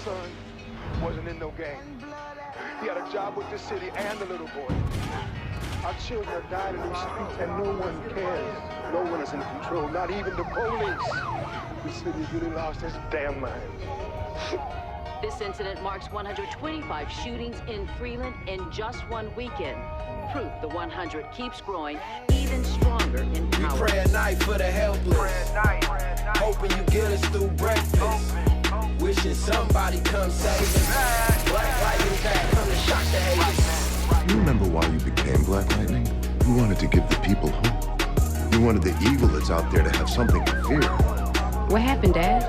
son wasn't in no gang. He had a job with the city and the little boy. Our children are dying in these streets and no one cares. No one is in control, not even the police. The city's really lost its damn mind. This incident marks 125 shootings in Freeland in just one weekend. Proof the 100 keeps growing even stronger in power. We pray at night for the helpless, hoping you get us through breakfast. Wishing somebody come save us. Black lightning back, come to shock the haters. You remember why you became Black Lightning? You wanted to give the people hope. You wanted the evil that's out there to have something to fear. What happened, Dad?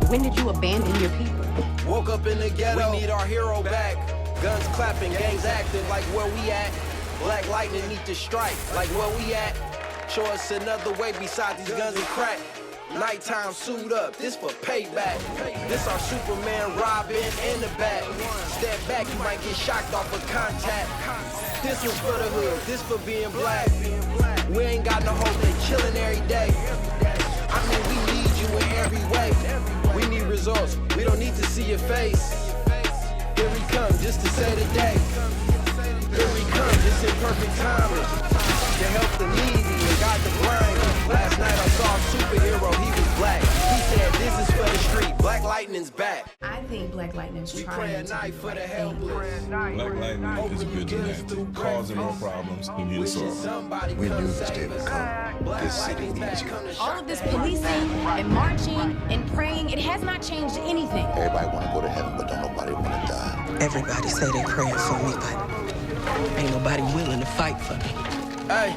When did you abandon your people? Woke up in the ghetto, we need our hero back. Guns clapping, gangs active, like where we at. Black Lightning need to strike, like where we at. Show us another way besides these guns and crack. Nighttime suit up, this for payback. This our Superman, Robin in the back. Step back, you might get shocked off of contact. This was for the hood, this for being black. We ain't got no hope, they chillin' every day. I mean, we need you in every way. We need results, we don't need to see your face. Here we come, just to say the day. Here we come, just in perfect timing. To help the needy and guide the blind. Last night I saw a superhero, he was black. He said, this is for the street, Black Lightning's back. I think Black Lightning's We trying pray to at do night the for right the thing. helpless. Black Lightning is a vigilante, causing more problems than he'll solve. We knew this day would come. This city needs you. All of this policing and marching and praying, it has not changed anything. Everybody want to go to heaven, but don't nobody want to die. Everybody say they praying for me, but ain't nobody willing to fight for me. Hey,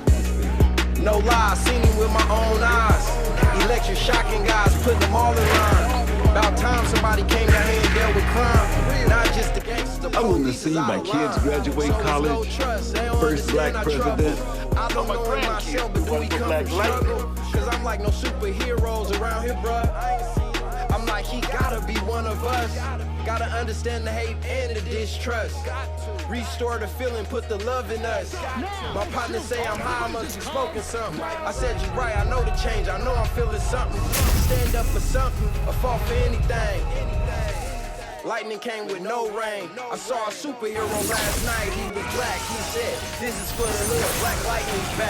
no lie, seen him with my own eyes. Electric shocking guys, putting them all in line. About time somebody came down here and dealt with crime. Not just the gangsters. I want to see my kids graduate college. First black president. I don't know him myself, but do we come from struggle? Cause I'm like no superheroes around here, bruh. I'm like, he gotta be one of us. Gotta understand the hate and the distrust. Restore the feeling, put the love in us. My partner say I'm high, I must be smoking something. I said you're right, I know the change, I know I'm feeling something. Stand up for something, or fall for anything. Lightning came with no rain. I saw a superhero last night, he was black. He said, this is for the hood, Black Lightning's back.